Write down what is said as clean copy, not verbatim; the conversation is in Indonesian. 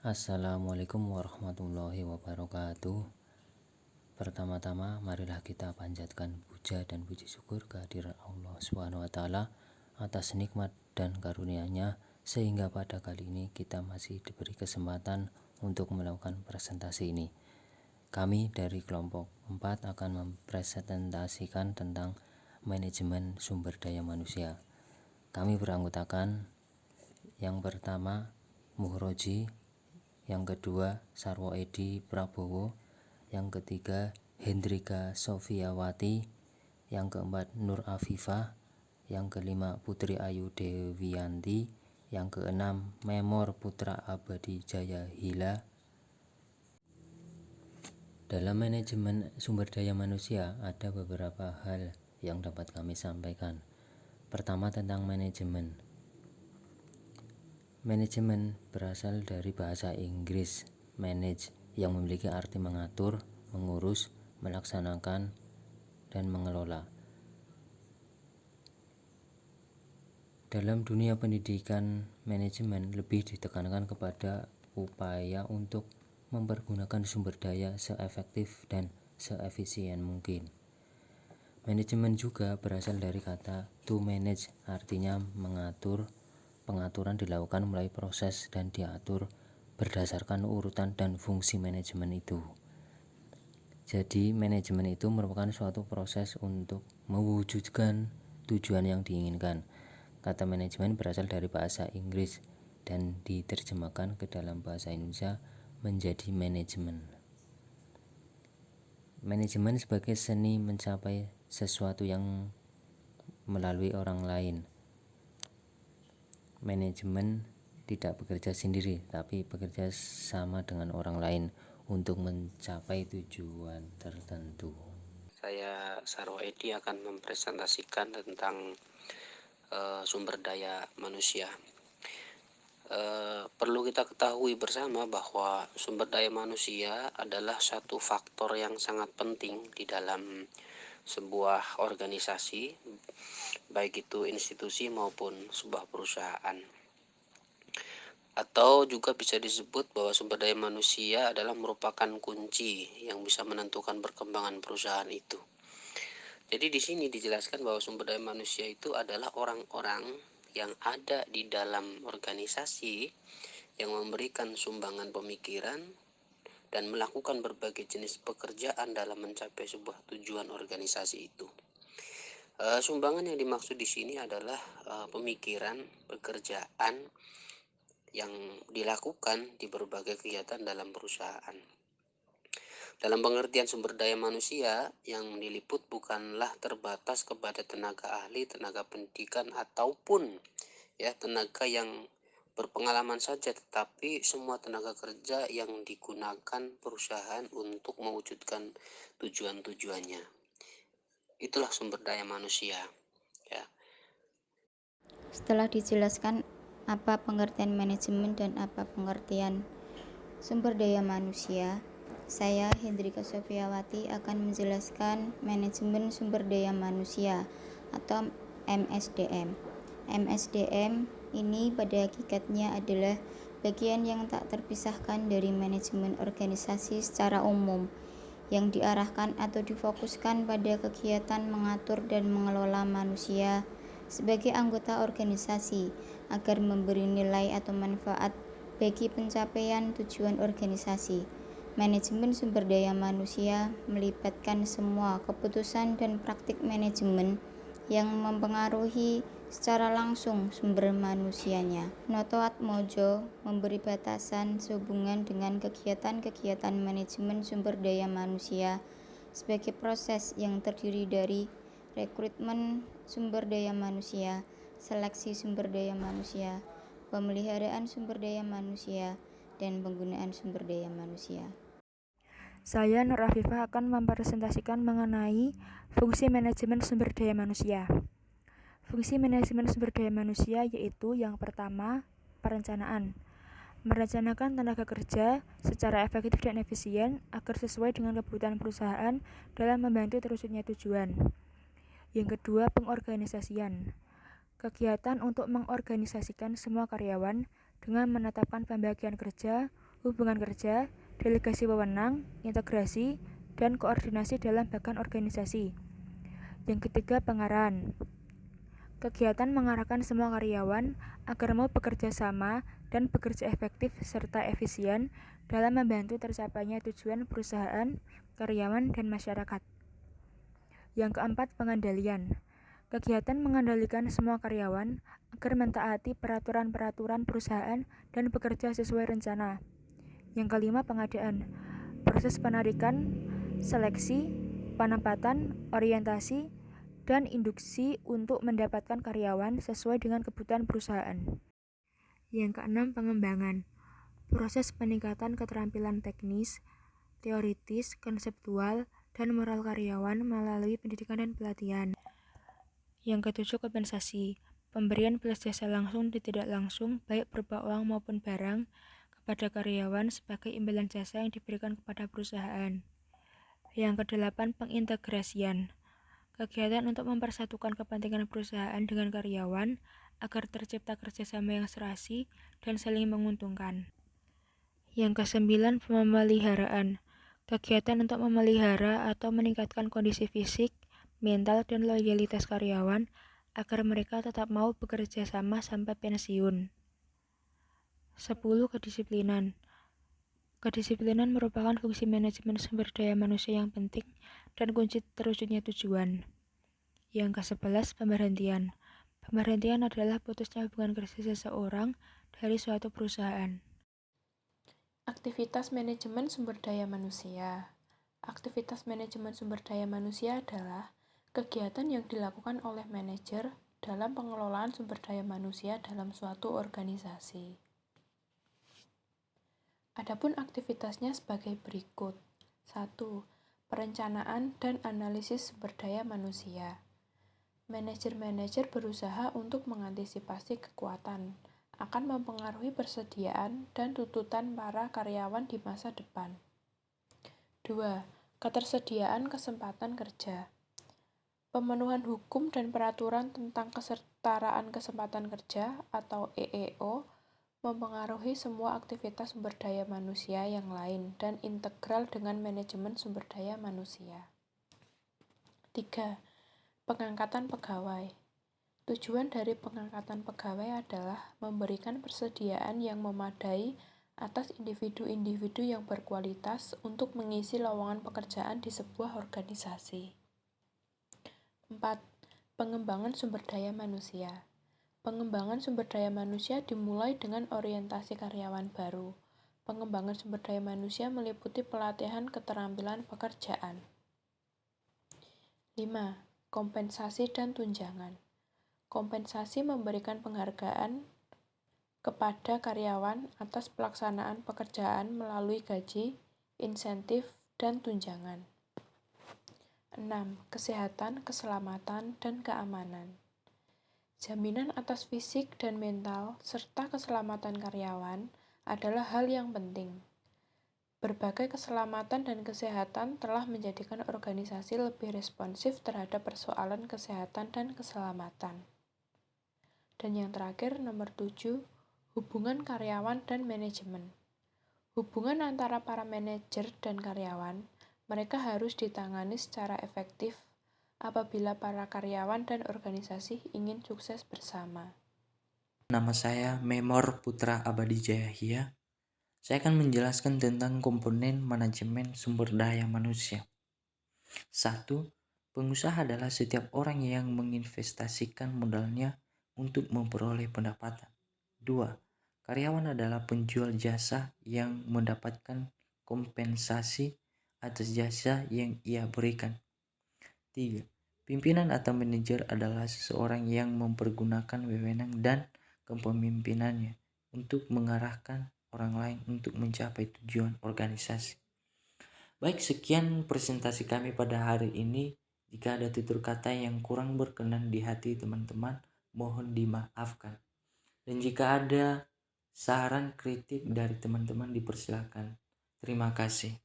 Assalamualaikum warahmatullahi wabarakatuh. Pertama-tama marilah kita panjatkan puja dan puji syukur kehadirat Allah SWT atas nikmat dan karunia-Nya sehingga pada kali ini kita masih diberi kesempatan untuk melakukan presentasi ini. Kami dari kelompok 4 akan mempresentasikan tentang manajemen sumber daya manusia. Kami beranggotakan yang pertama Muhroji, yang kedua Sarwo Edi Prabowo, yang ketiga Hendrika Sofiawati, yang keempat Nur Afifah, yang kelima Putri Ayu Dewianti, yang keenam Memor Putra Abadi Jaya Hila. Dalam manajemen sumber daya manusia ada beberapa hal yang dapat kami sampaikan. Pertama, tentang manajemen. Manajemen berasal dari bahasa Inggris manage yang memiliki arti mengatur, mengurus, melaksanakan, dan mengelola. Dalam dunia pendidikan, manajemen lebih ditekankan kepada upaya untuk mempergunakan sumber daya seefektif dan seefisien mungkin. Manajemen juga berasal dari kata to manage, artinya mengatur. Pengaturan dilakukan melalui proses dan diatur berdasarkan urutan dan fungsi manajemen itu. Jadi manajemen itu merupakan suatu proses untuk mewujudkan tujuan yang diinginkan. Kata manajemen berasal dari bahasa Inggris dan diterjemahkan ke dalam bahasa Indonesia menjadi manajemen. Manajemen sebagai seni mencapai sesuatu yang melalui orang lain. Manajemen tidak bekerja sendiri, tapi bekerja sama dengan orang lain untuk mencapai tujuan tertentu. Saya Sarwo Edi akan mempresentasikan tentang sumber daya manusia. Perlu kita ketahui bersama bahwa sumber daya manusia adalah satu faktor yang sangat penting di dalam sebuah organisasi, baik itu institusi maupun sebuah perusahaan. Atau juga bisa disebut bahwa sumber daya manusia adalah merupakan kunci yang bisa menentukan perkembangan perusahaan itu. Jadi di sini dijelaskan bahwa sumber daya manusia itu adalah orang-orang yang ada di dalam organisasi yang memberikan sumbangan pemikiran dan melakukan berbagai jenis pekerjaan dalam mencapai sebuah tujuan organisasi itu. Sumbangan yang dimaksud di sini adalah pemikiran, pekerjaan yang dilakukan di berbagai kegiatan dalam perusahaan. Dalam pengertian sumber daya manusia yang diliput bukanlah terbatas kepada tenaga ahli, tenaga pendidikan ataupun tenaga yang berpengalaman saja, tetapi semua tenaga kerja yang digunakan perusahaan untuk mewujudkan tujuan-tujuannya. Itulah sumber daya manusia. Setelah dijelaskan apa pengertian manajemen dan apa pengertian sumber daya manusia, saya Hendrika Sofiawati akan menjelaskan manajemen sumber daya manusia atau MSDM. MSDM ini pada hakikatnya adalah bagian yang tak terpisahkan dari manajemen organisasi secara umum yang diarahkan atau difokuskan pada kegiatan mengatur dan mengelola manusia sebagai anggota organisasi agar memberi nilai atau manfaat bagi pencapaian tujuan organisasi. Manajemen sumber daya manusia melibatkan semua keputusan dan praktik manajemen yang mempengaruhi secara langsung sumber manusianya. Noto Atmojo memberi batasan sehubungan dengan kegiatan-kegiatan manajemen sumber daya manusia sebagai proses yang terdiri dari rekrutmen sumber daya manusia, seleksi sumber daya manusia, pemeliharaan sumber daya manusia, dan penggunaan sumber daya manusia. Saya Nur Afifah akan mempresentasikan mengenai fungsi manajemen sumber daya manusia. Fungsi manajemen sumber daya manusia yaitu yang pertama, perencanaan. Merencanakan tenaga kerja secara efektif dan efisien agar sesuai dengan kebutuhan perusahaan dalam membantu terwujudnya tujuan. Yang kedua, pengorganisasian. Kegiatan untuk mengorganisasikan semua karyawan dengan menetapkan pembagian kerja, hubungan kerja, delegasi wewenang, integrasi, dan koordinasi dalam bahkan organisasi. Yang ketiga, pengarahan. Kegiatan mengarahkan semua karyawan agar mau bekerja sama dan bekerja efektif serta efisien dalam membantu tercapainya tujuan perusahaan, karyawan, dan masyarakat. Yang keempat, pengendalian. Kegiatan mengendalikan semua karyawan agar mentaati peraturan-peraturan perusahaan dan bekerja sesuai rencana. Yang kelima, pengadaan. Proses penarikan, seleksi, penempatan, orientasi, dan induksi untuk mendapatkan karyawan sesuai dengan kebutuhan perusahaan. Yang keenam, pengembangan. Proses peningkatan keterampilan teknis, teoritis, konseptual, dan moral karyawan melalui pendidikan dan pelatihan. Yang ketujuh, kompensasi. Pemberian balas jasa langsung dan tidak langsung, baik berupa uang maupun barang, kepada karyawan sebagai imbalan jasa yang diberikan kepada perusahaan. Yang kedelapan, pengintegrasian. Kegiatan untuk mempersatukan kepentingan perusahaan dengan karyawan agar tercipta kerjasama yang serasi dan saling menguntungkan. Yang kesembilan, pemeliharaan. Kegiatan untuk memelihara atau meningkatkan kondisi fisik, mental, dan loyalitas karyawan agar mereka tetap mau bekerja sama sampai pensiun. 10. Kedisiplinan. Kedisiplinan merupakan fungsi manajemen sumber daya manusia yang penting dan kunci terwujudnya tujuan. Yang ke-11, pemberhentian. Pemberhentian adalah putusnya hubungan kerja seseorang dari suatu perusahaan. Aktivitas manajemen sumber daya manusia. Aktivitas manajemen sumber daya manusia adalah kegiatan yang dilakukan oleh manajer dalam pengelolaan sumber daya manusia dalam suatu organisasi. Adapun aktivitasnya sebagai berikut. 1. Perencanaan dan analisis sumber daya manusia. Manajer-manajer berusaha untuk mengantisipasi kekuatan, akan mempengaruhi persediaan dan tuntutan para karyawan di masa depan. 2. Ketersediaan kesempatan kerja. Pemenuhan hukum dan peraturan tentang kesetaraan kesempatan kerja atau EEO mempengaruhi semua aktivitas sumber daya manusia yang lain dan integral dengan manajemen sumber daya manusia. 3. Pengangkatan pegawai. Tujuan dari pengangkatan pegawai adalah memberikan persediaan yang memadai atas individu-individu yang berkualitas untuk mengisi lowongan pekerjaan di sebuah organisasi. 4. Pengembangan sumber daya manusia. Pengembangan sumber daya manusia dimulai dengan orientasi karyawan baru. Pengembangan sumber daya manusia meliputi pelatihan keterampilan pekerjaan. 5. Kompensasi dan tunjangan. Kompensasi memberikan penghargaan kepada karyawan atas pelaksanaan pekerjaan melalui gaji, insentif, dan tunjangan. 6. Kesehatan, keselamatan, dan keamanan. Jaminan atas fisik dan mental serta keselamatan karyawan adalah hal yang penting. Berbagai keselamatan dan kesehatan telah menjadikan organisasi lebih responsif terhadap persoalan kesehatan dan keselamatan. Dan yang terakhir, nomor 7, hubungan karyawan dan manajemen. Hubungan antara para manajer dan karyawan, mereka harus ditangani secara efektif apabila para karyawan dan organisasi ingin sukses bersama. Nama saya Memor Putra Abadi Jayahya. Saya akan menjelaskan tentang komponen manajemen sumber daya manusia. 1. Pengusaha adalah setiap orang yang menginvestasikan modalnya untuk memperoleh pendapatan. 2. Karyawan adalah penjual jasa yang mendapatkan kompensasi atas jasa yang ia berikan. 3. Pimpinan atau manajer adalah seseorang yang mempergunakan wewenang dan kepemimpinannya untuk mengarahkan orang lain untuk mencapai tujuan organisasi. Baik, sekian presentasi kami pada hari ini. Jika ada tutur kata yang kurang berkenan di hati teman-teman, mohon dimaafkan. Dan jika ada saran kritik dari teman-teman, dipersilakan. Terima kasih.